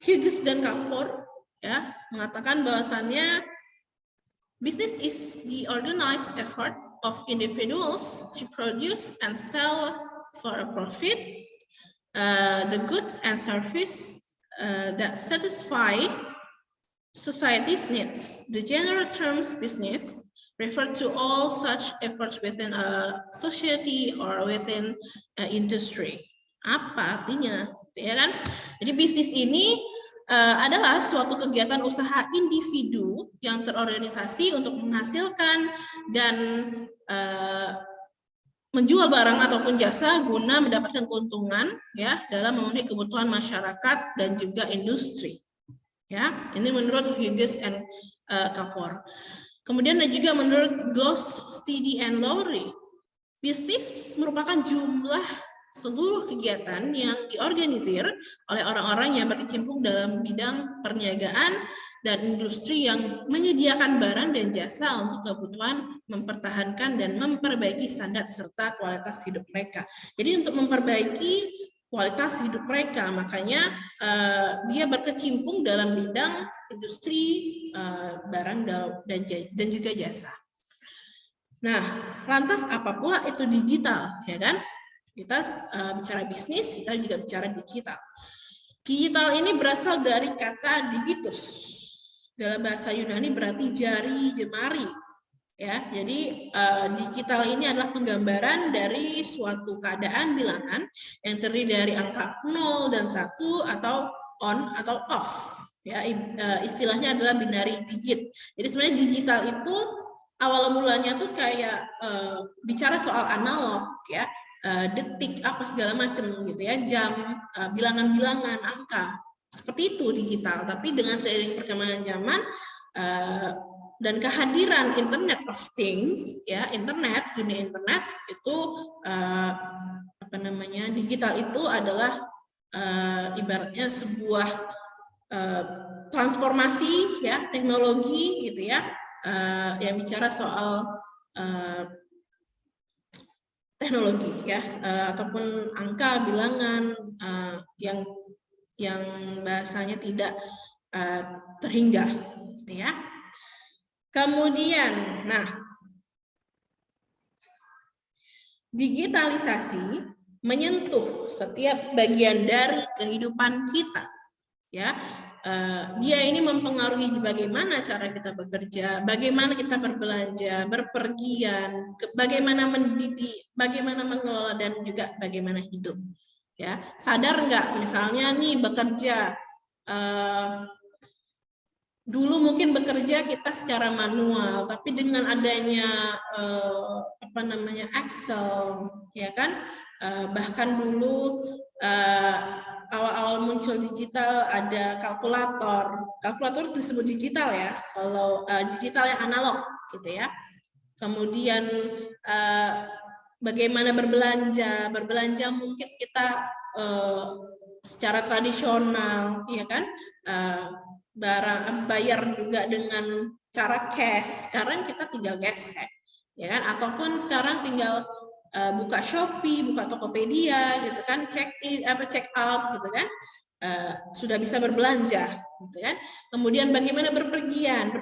Hughes dan Kapor ya mengatakan bahwasannya business is the organized effort of individuals to produce and sell for a profit the goods and service that satisfy society's needs. The general terms business refer to all such efforts within a society or within an industry. Apa artinya? Ya kan? Jadi bisnis ini adalah suatu kegiatan usaha individu yang terorganisasi untuk menghasilkan dan menjual barang ataupun jasa guna mendapatkan keuntungan ya dalam memenuhi kebutuhan masyarakat dan juga industri. Ya, ini menurut Hughes and Kapor. Kemudian dan juga menurut Goss, Steady and Lowry, bisnis merupakan jumlah seluruh kegiatan yang diorganisir oleh orang-orang yang berkecimpung dalam bidang perniagaan dan industri yang menyediakan barang dan jasa untuk kebutuhan mempertahankan dan memperbaiki standar serta kualitas hidup mereka. Jadi untuk memperbaiki kualitas hidup mereka, makanya dia berkecimpung dalam bidang industri barang dan juga jasa. Nah, lantas apa pula itu digital, ya kan? Kita bicara bisnis, kita juga bicara digital. Digital ini berasal dari kata digitus. Dalam bahasa Yunani berarti jari jemari. Ya, jadi digital ini adalah penggambaran dari suatu keadaan bilangan yang terdiri dari angka 0 dan 1 atau on atau off. Ya, istilahnya adalah binary digit. Jadi sebenarnya digital itu awal mulanya tuh kayak bicara soal analog, ya, detik apa segala macam gitu ya, jam, bilangan-bilangan, angka, seperti itu digital. Tapi dengan seiring perkembangan zaman dan kehadiran Internet of Things, ya, internet, dunia internet itu apa namanya, digital itu adalah ibaratnya sebuah transformasi, ya, teknologi gitu ya, yang bicara soal teknologi, ya, ataupun angka, bilangan yang bahasanya tidak terhingga gitu ya. Kemudian, nah, digitalisasi menyentuh setiap bagian dari kehidupan kita. Ya, dia ini mempengaruhi bagaimana cara kita bekerja, bagaimana kita berbelanja, berpergian, bagaimana mendidik, bagaimana mengelola, dan juga bagaimana hidup. Ya, sadar nggak? Misalnya nih bekerja, dulu mungkin bekerja kita secara manual, tapi dengan adanya apa namanya, Excel, ya kan? Bahkan dulu awal-awal muncul digital ada kalkulator disebut digital ya, kalau digital yang analog gitu ya. Kemudian bagaimana berbelanja mungkin kita secara tradisional, ya kan, bayar juga dengan cara cash. Sekarang kita tinggal gesek, ya kan, ataupun sekarang tinggal buka Shopee, buka Tokopedia gitu kan, check out gitu kan, sudah bisa berbelanja gitu kan. Kemudian bagaimana berpergian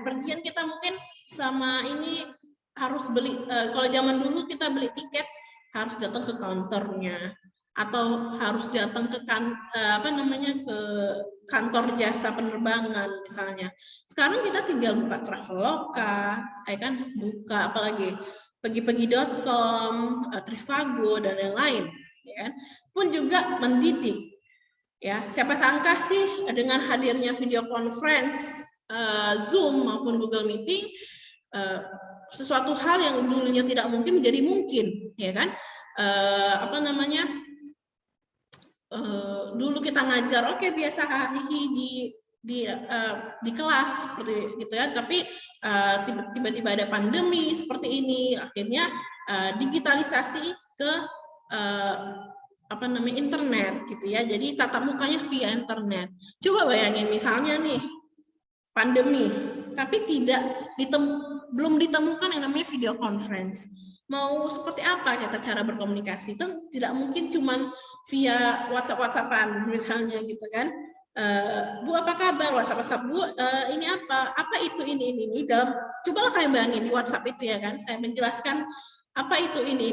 kita mungkin sama ini harus beli, kalau zaman dulu kita beli tiket harus datang ke counternya atau harus datang ke ke kantor jasa penerbangan misalnya. Sekarang kita tinggal buka Traveloka, ya kan, buka apalagi pagi-pagi.com, Trivago, dan lain-lain, ya. Pun juga mendidik, ya. Siapa sangka sih dengan hadirnya video conference, Zoom maupun Google Meeting, sesuatu hal yang dulunya tidak mungkin menjadi mungkin, ya kan? Apa namanya? Dulu kita ngajar, oke, biasa hihi di kelas seperti gitu ya, tapi tiba-tiba ada pandemi seperti ini, akhirnya digitalisasi ke apa namanya, internet gitu ya. Jadi tatap mukanya via internet. Coba bayangin misalnya nih pandemi, tapi belum ditemukan yang namanya video conference. Mau seperti apa kita cara berkomunikasi? Itu tidak mungkin cuman via WhatsApp-WhatsAppan misalnya gitu kan. Bu, apa kabar? WhatsApp, Bu, ini apa itu ini dalam, cobalah kalian bayangin di WhatsApp itu ya kan, saya menjelaskan apa itu ini,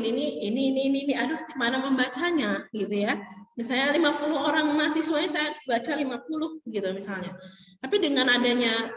aduh, gimana membacanya gitu ya. Misalnya 50 orang mahasiswanya saya harus baca 50 gitu misalnya. Tapi dengan adanya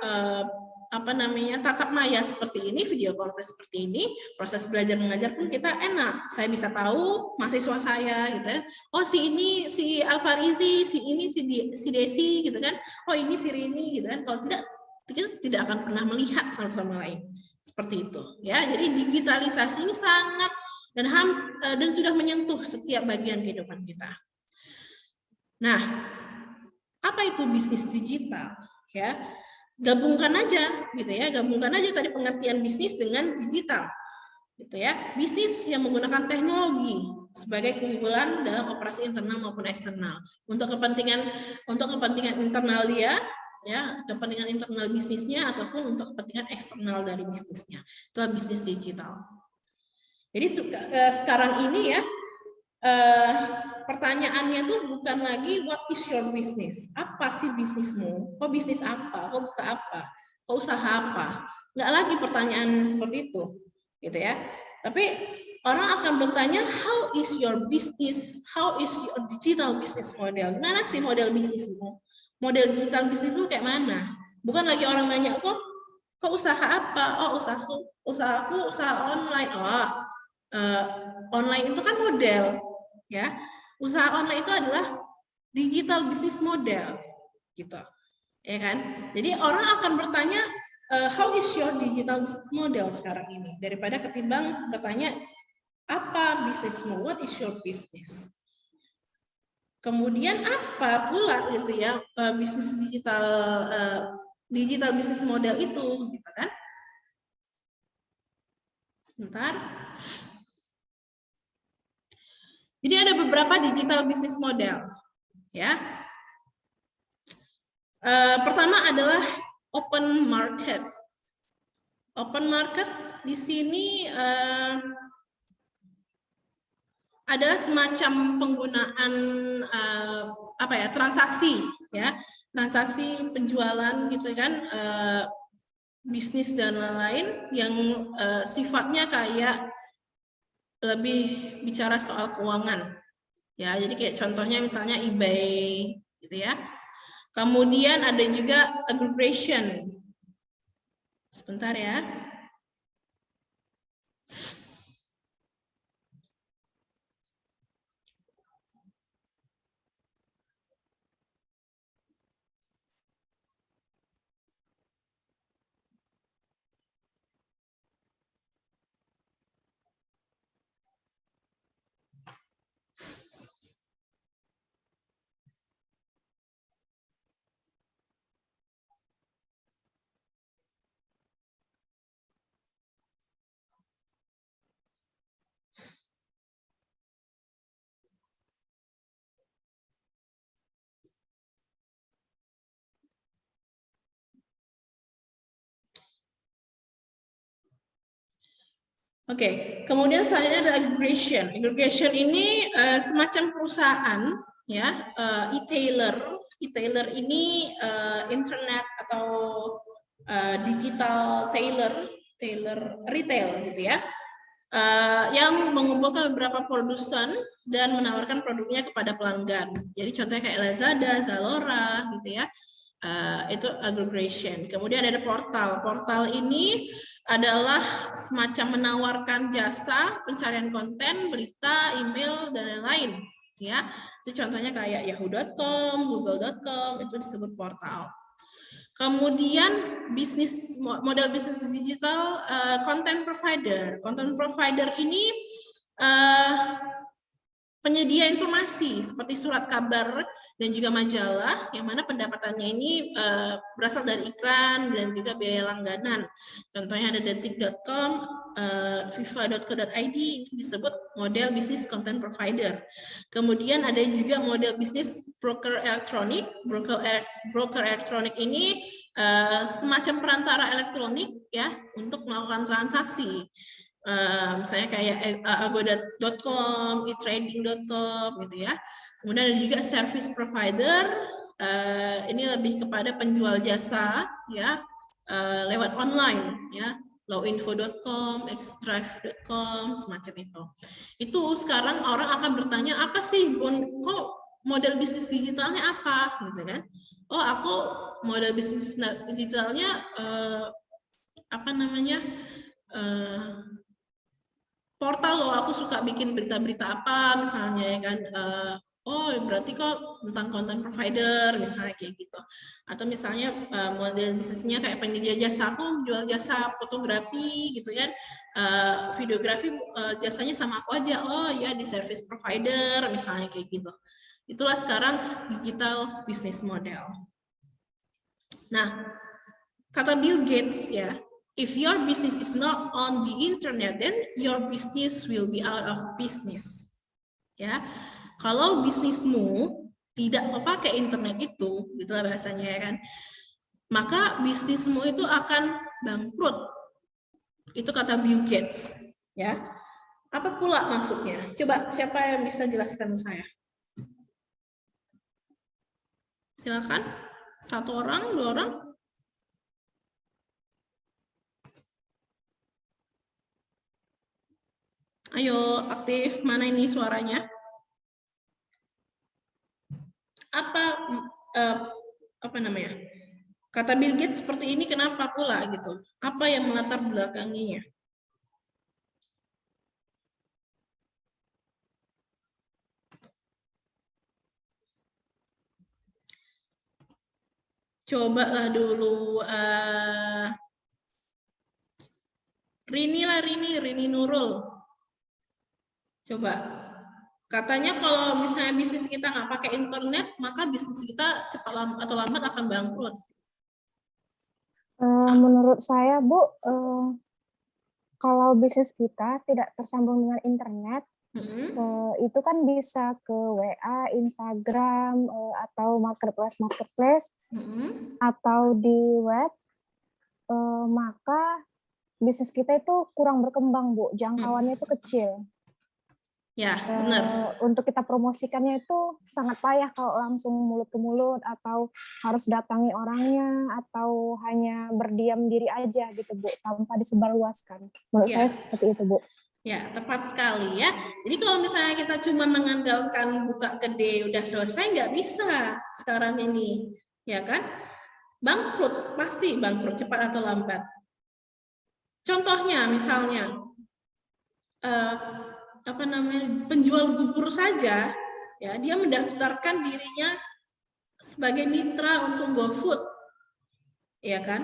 apa namanya, tatap maya seperti ini, video conference seperti ini, proses belajar mengajar pun kita enak. Saya bisa tahu mahasiswa saya gitu ya. Oh, si ini si Alfarizi, si ini si Desi gitu kan. Oh, ini si Rini gitu kan. Kalau tidak, kita tidak akan pernah melihat satu sama lain. Seperti itu ya. Jadi digitalisasi ini sangat dan sudah menyentuh setiap bagian kehidupan kita. Nah, apa itu bisnis digital? Ya, gabungkan aja gitu ya, tadi pengertian bisnis dengan digital gitu ya. Bisnis yang menggunakan teknologi sebagai keunggulan dalam operasi internal maupun eksternal untuk kepentingan internal dia, ya, kepentingan internal bisnisnya ataupun untuk kepentingan eksternal dari bisnisnya. Itu bisnis digital. Jadi sekarang ini ya, pertanyaannya tuh bukan lagi what is your business? Apa sih bisnismu? Kok bisnis apa? Kok buka apa? Kok usaha apa? Nggak lagi pertanyaan seperti itu, gitu ya. Tapi orang akan bertanya, how is your business? How is your digital business model? Mana sih model bisnismu? Model digital bisnismu kayak mana? Bukan lagi orang nanya, kok usaha apa? Oh, usahaku usaha online. Oh, online itu kan model. Ya, usaha online itu adalah digital business model, gitu. ya kan? Jadi orang akan bertanya, how is your digital business model sekarang ini, daripada ketimbang bertanya apa bisnismu, what is your business. Kemudian apa pula gitu ya bisnis digital business model itu, gitu kan? Sebentar. Jadi ada beberapa digital business model, ya. Pertama adalah open market. Open market di sini adalah semacam penggunaan transaksi, ya, transaksi penjualan gitu kan, bisnis dan lain-lain yang sifatnya kayak lebih bicara soal keuangan, ya. Jadi kayak contohnya misalnya eBay, gitu ya. Kemudian ada juga aggregation. Sebentar ya. Oke, kemudian selanjutnya ada aggregation. Aggregation ini semacam perusahaan, ya, e-tailer. E-tailer ini internet atau digital tailor retail gitu ya, yang mengumpulkan beberapa produsen dan menawarkan produknya kepada pelanggan. Jadi contohnya kayak Lazada, Zalora gitu ya. Itu aggregation. Kemudian ada portal. Portal ini adalah semacam menawarkan jasa pencarian konten, berita, email, dan lain-lain. Ya, itu contohnya kayak yahoo.com, google.com, itu disebut portal. Kemudian model bisnis digital content provider. Content provider ini penyedia informasi seperti surat kabar dan juga majalah, yang mana pendapatannya ini berasal dari iklan dan juga biaya langganan. Contohnya ada detik.com, fifa.co.id, ini disebut model bisnis content provider. Kemudian ada juga model bisnis broker elektronik. Broker elektronik ini semacam perantara elektronik ya untuk melakukan transaksi. Misalnya kayak ago.com, e-trading.com gitu ya. Kemudian ada juga service provider, ini lebih kepada penjual jasa ya lewat online ya, lawinfo.com, xdrive.com, semacam itu. Itu sekarang orang akan bertanya, apa sih kok model bisnis digitalnya apa gitu kan? Oh, aku model bisnis digitalnya apa namanya? Portal loh, aku suka bikin berita-berita apa misalnya ya kan, oh berarti kok tentang content provider misalnya kayak gitu, atau misalnya model bisnisnya kayak penyedia jasa, aku menjual jasa fotografi gitu kan, videografi jasanya sama aku aja, oh ya di service provider misalnya kayak gitu. Itulah sekarang digital business model. Nah, kata Bill Gates ya, if your business is not on the internet, then your business will be out of business. Ya, kalau bisnismu tidak kepake internet itu, itulah bahasanya ya kan, maka bisnismu itu akan bangkrut. Itu kata Bill Gates. Ya, apa pula maksudnya? Coba siapa yang bisa jelaskan saya? Silakan, satu orang, dua orang. Ayo aktif, mana ini suaranya? Apa namanya? Kata Bill Gates seperti ini kenapa pula gitu? Apa yang melatar belakanginya? Cobalah dulu Rini Nurul. Coba. Katanya kalau misalnya bisnis kita nggak pakai internet, maka bisnis kita cepat atau lambat akan bangkrut. Menurut saya, Bu, kalau bisnis kita tidak tersambung dengan internet, itu kan bisa ke WA, Instagram, atau marketplace, atau di web, maka bisnis kita itu kurang berkembang, Bu. Jangkauannya itu kecil. Ya, benar. Untuk kita promosikannya itu sangat payah kalau langsung mulut ke mulut, atau harus datangi orangnya, atau hanya berdiam diri aja gitu, Bu, tanpa disebarluaskan. Menurut saya seperti itu, Bu. Ya, tepat sekali ya. Jadi kalau misalnya kita cuma mengandalkan buka gede udah selesai, nggak bisa sekarang ini, ya kan? Bangkrut, pasti bangkrut cepat atau lambat. Contohnya misalnya penjual bubur saja, ya dia mendaftarkan dirinya sebagai mitra untuk GoFood, ya kan?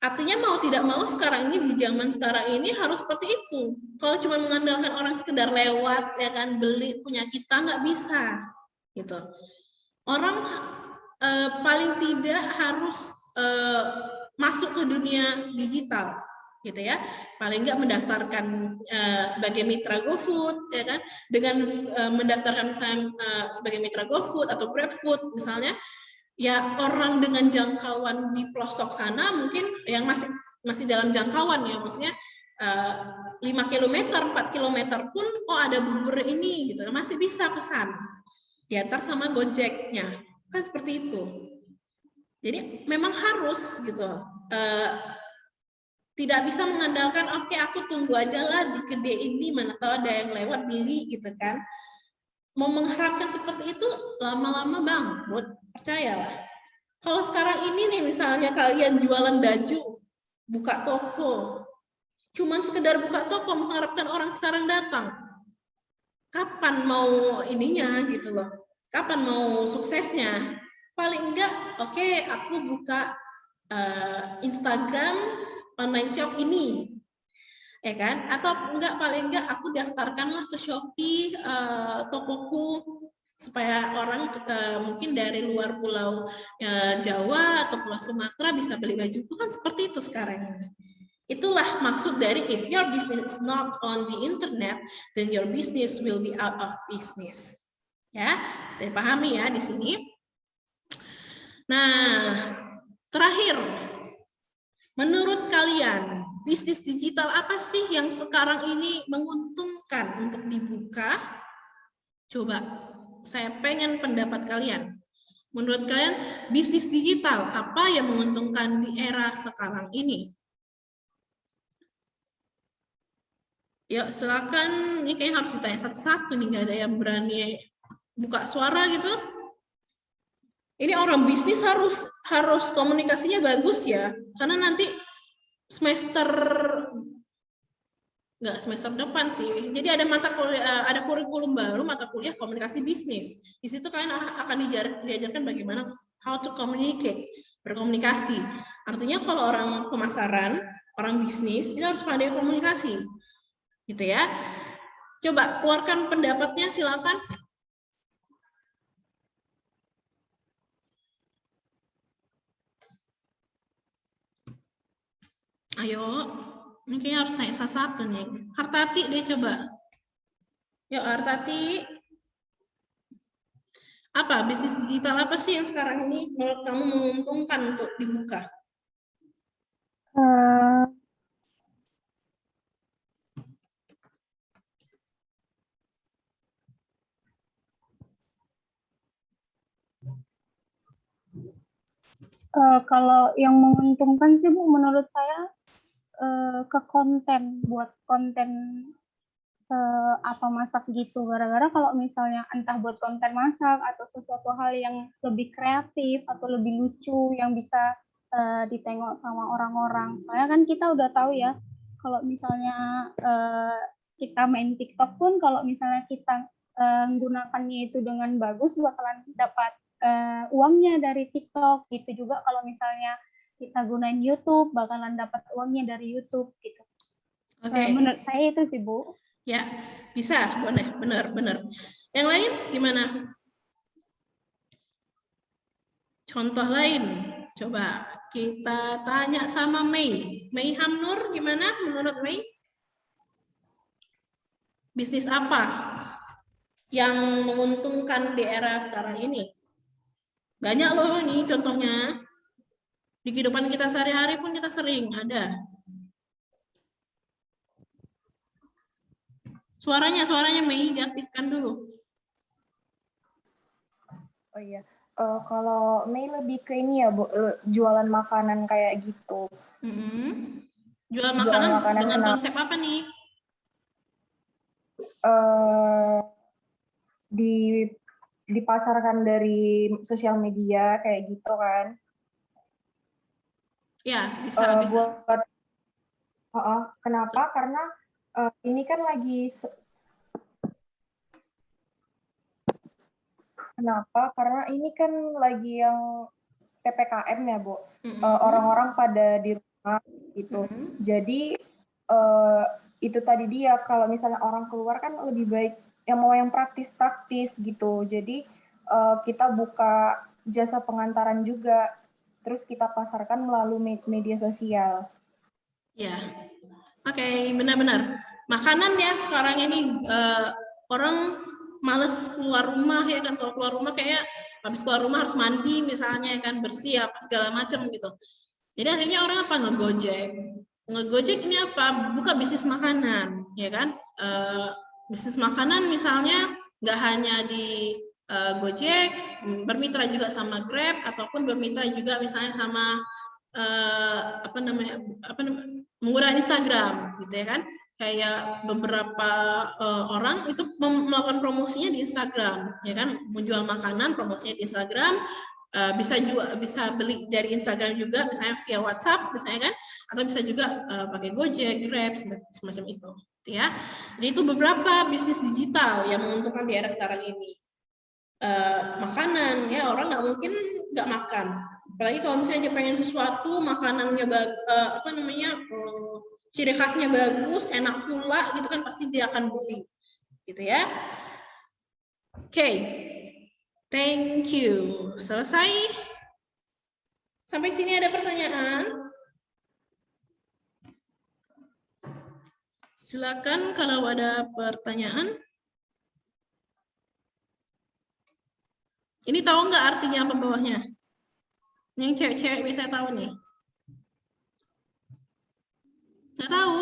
Artinya mau tidak mau sekarang ini, di zaman sekarang ini harus seperti itu. Kalau cuma mengandalkan orang sekedar lewat, ya kan, beli punya kita, nggak bisa, gitu. Orang paling tidak harus masuk ke dunia digital, gitu ya. Paling nggak mendaftarkan sebagai mitra GoFood, ya kan. Dengan mendaftarkan misalnya sebagai mitra GoFood atau GrabFood misalnya, ya orang dengan jangkauan di pelosok sana mungkin yang masih dalam jangkauan ya, maksudnya 5 km, 4 km pun ada bubur ini gitu, masih bisa pesan diantar sama Gojeknya, kan seperti itu. Jadi memang harus gitu, tidak bisa mengandalkan oke, aku tunggu aja lah di kedai ini, mana tahu ada yang lewat beli gitu kan. Mau mengharapkan seperti itu lama-lama bangkrut, percayalah. Kalau sekarang ini nih misalnya kalian jualan baju, buka toko, cuman sekedar buka toko mengharapkan orang sekarang datang, kapan mau ininya gitu loh, kapan mau suksesnya? Paling enggak, oke, aku buka Instagram online shop ini, ya kan? Atau enggak, paling enggak aku daftarkanlah ke Shopee tokoku, supaya orang mungkin dari luar pulau Jawa atau pulau Sumatera bisa beli baju. Itu kan seperti itu sekarang ini. Itulah maksud dari if your business is not on the internet, then your business will be out of business. Ya, saya pahami ya di sini. Nah, terakhir, menurut kalian bisnis digital apa sih yang sekarang ini menguntungkan untuk dibuka? Coba, saya pengen pendapat kalian. Menurut kalian, bisnis digital apa yang menguntungkan di era sekarang ini? Yuk, silakan. Ini kayaknya harus ditanya satu-satu nih, nggak ada yang berani buka suara gitu. Ini orang bisnis harus komunikasinya bagus ya, karena nanti semester depan sih. Jadi ada mata kuliah, ada kurikulum baru, mata kuliah komunikasi bisnis. Di situ kalian akan diajarkan bagaimana how to communicate, berkomunikasi. Artinya kalau orang pemasaran, orang bisnis itu harus pandai komunikasi, gitu ya. Coba keluarkan pendapatnya, silakan. Ayo, ini kayaknya harus naik satu-satu nih. Hartati deh coba. Yuk Hartati. Apa bisnis digital apa sih yang sekarang ini menurut kamu menguntungkan untuk dibuka? Kalau yang menguntungkan sih Bu, menurut saya ke konten, buat konten apa masak gitu. Gara-gara kalau misalnya entah buat konten masak atau sesuatu hal yang lebih kreatif atau lebih lucu yang bisa ditengok sama orang-orang. Soalnya kan kita udah tahu ya, kalau misalnya kita main TikTok pun kalau misalnya kita menggunakannya itu dengan bagus bakalan dapat uangnya dari TikTok, gitu juga kalau misalnya kita gunain YouTube bakalan dapat uangnya dari YouTube gitu. Oke. Menurut saya itu sih Bu. Ya, bisa, benar. Yang lain gimana? Contoh lain, coba kita tanya sama Mei. Mei Hamnur, gimana menurut Mei? Bisnis apa yang menguntungkan di era sekarang ini? Banyak loh nih contohnya. Di kehidupan kita sehari-hari pun kita sering ada. Suaranya Mei, diaktifkan dulu. Oh iya, kalau Mei lebih ke ini ya Bu, jualan makanan kayak gitu. Jual makanan dengan konsep apa nih? Dipasarkan dari sosial media kayak gitu kan. Ya, bisa. Kenapa? Karena ini kan lagi yang PPKM ya, Bu. Orang-orang pada di rumah gitu. Jadi itu tadi dia, kalau misalnya orang keluar kan lebih baik yang mau yang praktis gitu. Jadi kita buka jasa pengantaran juga, terus kita pasarkan melalui media sosial. Ya, oke, benar-benar. Makanan ya sekarang ini orang males keluar rumah ya kan, kalau keluar rumah kayak habis keluar rumah harus mandi misalnya kan, bersih apa segala macam gitu. Jadi akhirnya orang apa, ngegojek ini apa, buka bisnis makanan ya kan. Bisnis makanan misalnya nggak hanya di Gojek, bermitra juga sama Grab ataupun bermitra juga misalnya sama menggunakan Instagram gitu ya kan. Kayak beberapa orang itu melakukan promosinya di Instagram ya kan, menjual makanan, promosinya di Instagram. Bisa beli dari Instagram juga misalnya via WhatsApp misalnya kan, atau bisa juga pakai Gojek, Grab semacam itu ya. Jadi itu beberapa bisnis digital yang menguntungkan di era sekarang ini. Makanan ya, orang nggak mungkin nggak makan, apalagi kalau misalnya dia pengen sesuatu makanannya ciri khasnya bagus, enak pula gitu kan, pasti dia akan beli gitu ya. Oke. Thank you. Selesai? Sampai sini ada pertanyaan? Silakan kalau ada pertanyaan. Ini tahu nggak artinya apa bawahnya? Yang cewek-cewek biasa tahu nih. Nggak tahu?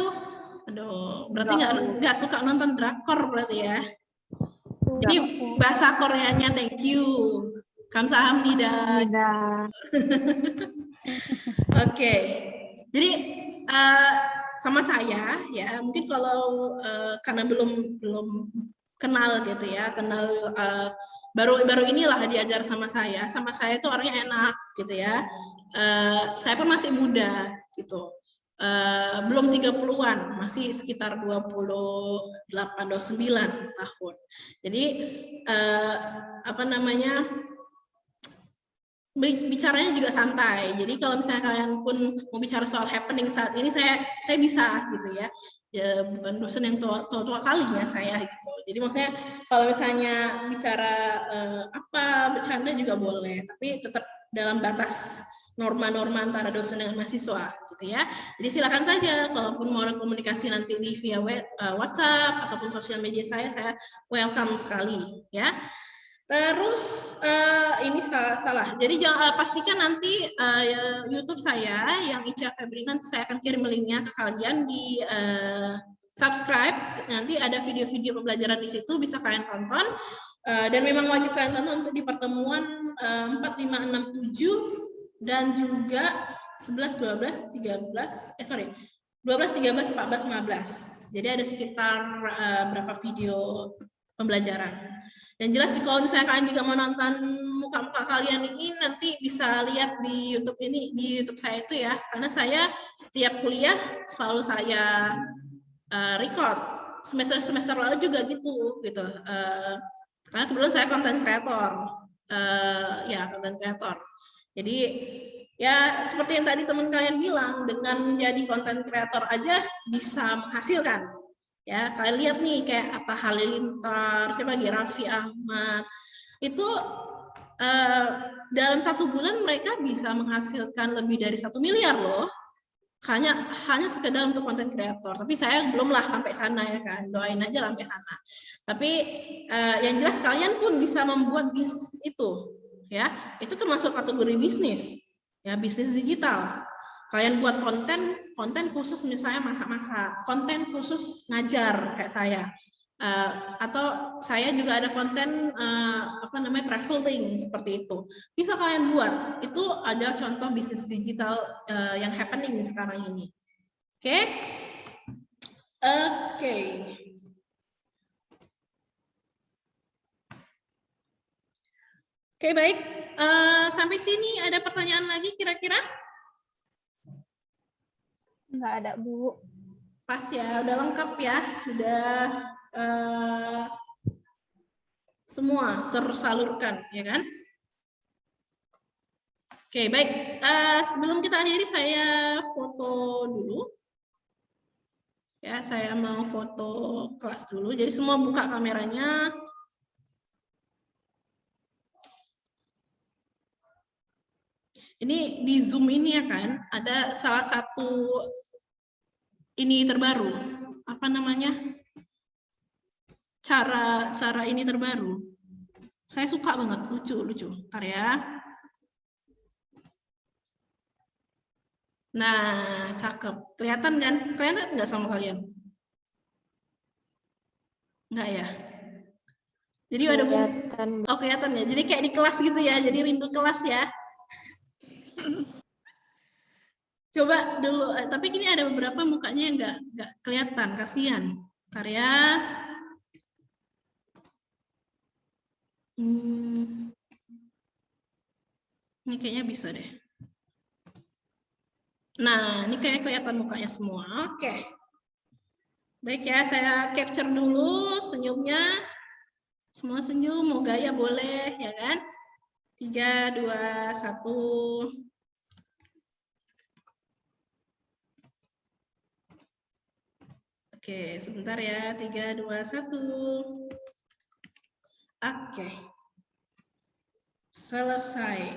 Aduh, berarti nggak suka nonton drakor berarti ya. Ini bahasa Koreanya thank you. Kamsahamnida. Oke. Jadi sama saya ya, mungkin kalau karena belum kenal gitu ya, baru inilah diajar sama saya itu orangnya enak gitu ya. Saya pun masih muda gitu. Belum 30-an, masih sekitar 28-29 tahun. Jadi bicaranya juga santai. Jadi kalau misalnya kalian pun mau bicara soal happening saat ini, saya bisa gitu ya. Ya bukan dosen yang tua kali ya saya gitu. Jadi maksudnya kalau misalnya bicara bercanda juga boleh, tapi tetap dalam batas norma-norma antara dosen dengan mahasiswa gitu ya. Jadi silakan saja kalaupun mau komunikasi nanti via WhatsApp ataupun sosial media saya welcome sekali ya. Terus ini salah. Jadi pastikan nanti YouTube saya yang Ica Febrina, nanti saya akan kirim linknya ke kalian di subscribe. Nanti ada video-video pembelajaran di situ, bisa kalian tonton. Dan memang wajib kalian tonton untuk di pertemuan 4, 5, 6, 7 dan juga 11, 12, 13, 12, 13, 14, 15. Jadi ada sekitar berapa video pembelajaran. Dan jelas kalau misalnya kalian juga mau nonton muka-muka kalian ini, nanti bisa lihat di YouTube ini, di YouTube saya itu ya, karena saya setiap kuliah selalu saya record. Semester lalu juga gitu. Karena kebetulan saya content creator. ya konten kreator. Jadi ya seperti yang tadi teman kalian bilang, dengan menjadi konten kreator aja bisa menghasilkan. Ya, kalian lihat nih kayak Atta Halilintar, siapa lagi, Raffi Ahmad, itu dalam 1 bulan mereka bisa menghasilkan lebih dari 1 miliar loh. Hanya sekedar untuk konten kreator. Tapi saya belum lah sampai sana ya kan. Doain aja sampai sana. Tapi yang jelas kalian pun bisa membuat bisnis itu. Ya, itu termasuk kategori bisnis. Ya, bisnis digital. Kalian buat konten khusus misalnya masak-masak, konten khusus ngajar kayak saya. Atau saya juga ada konten traveling seperti itu. Bisa kalian buat. Itu ada contoh bisnis digital yang happening sekarang ini. Oke. Oke, baik. Sampai sini ada pertanyaan lagi kira-kira? Nggak ada, Bu. Pas ya, udah lengkap ya, sudah semua tersalurkan, ya kan? Oke, baik. Sebelum kita akhiri, saya foto dulu. Ya, saya mau foto kelas dulu. Jadi semua buka kameranya. Ini di Zoom ini ya kan, ada salah satu ini terbaru, apa namanya, cara ini terbaru. Saya suka banget, lucu. Ntar ya. Nah, cakep. Kelihatan kan? Kelihatan nggak sama kalian? Nggak ya? Jadi ada kelihatan. Oh, kelihatan ya. Jadi kayak di kelas gitu ya. Jadi rindu kelas ya. Coba dulu, tapi ini ada beberapa mukanya yang nggak kelihatan, kasihan. Ntar ya. Ini kayaknya bisa deh. Nah, ini kayak kelihatan mukanya semua. Oke. Baik ya, saya capture dulu senyumnya. Semua senyum, mau gaya boleh, ya kan? 3, 2, 1. Oke, sebentar ya. 3, 2, 1. Oke. Selesai.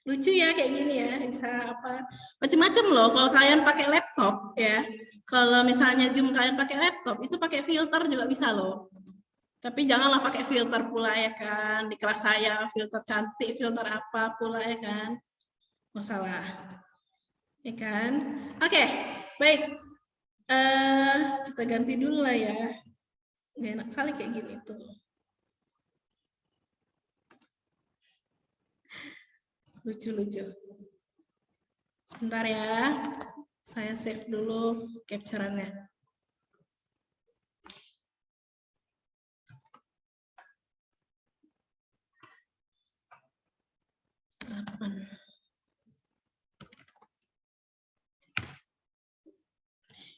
Lucu ya kayak gini ya, bisa apa macam-macam loh kalau kalian pakai laptop ya. Kalau misalnya Zoom kalian pakai laptop, itu pakai filter juga bisa loh. Tapi janganlah pakai filter pula ya kan. Di kelas saya filter cantik, filter apa pula ya kan. Masalah. Ya kan? Oke, baik. Kita ganti dulu lah ya. Nggak enak kali kayak gini tuh. Lucu-lucu. Sebentar ya. Saya save dulu capture-annya.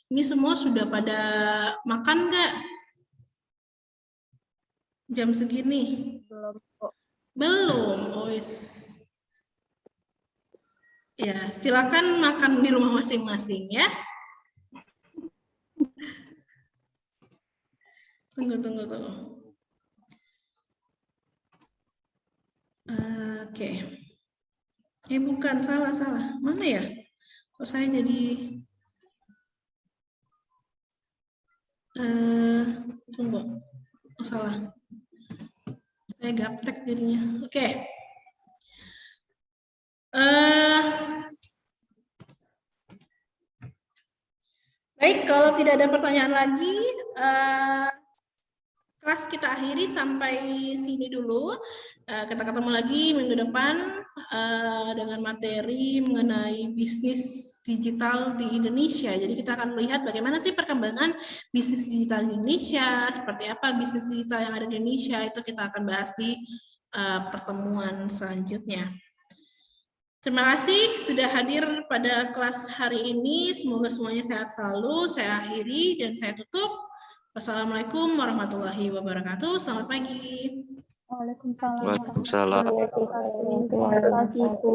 Ini semua sudah pada makan nggak? Jam segini? Belum, kok. Belum, ois. Ya, silakan makan di rumah masing-masing ya. Tunggu. Oke. Bukan, salah. Mana ya? Kok saya jadi... tunggu. Oh, salah. Saya gaptek jadinya. Oke. Baik, kalau tidak ada pertanyaan lagi, kelas kita akhiri sampai sini dulu. Kita ketemu lagi minggu depan dengan materi mengenai bisnis digital di Indonesia. Jadi kita akan melihat bagaimana sih perkembangan bisnis digital di Indonesia, seperti apa bisnis digital yang ada di Indonesia, itu kita akan bahas di pertemuan selanjutnya. Terima kasih sudah hadir pada kelas hari ini. Semoga semuanya sehat selalu. Saya akhiri dan saya tutup. Wassalamualaikum warahmatullahi wabarakatuh. Selamat pagi. Waalaikumsalam Waalaikumsalam. warahmatullahi wabarakatuh. Terima kasih, Bu.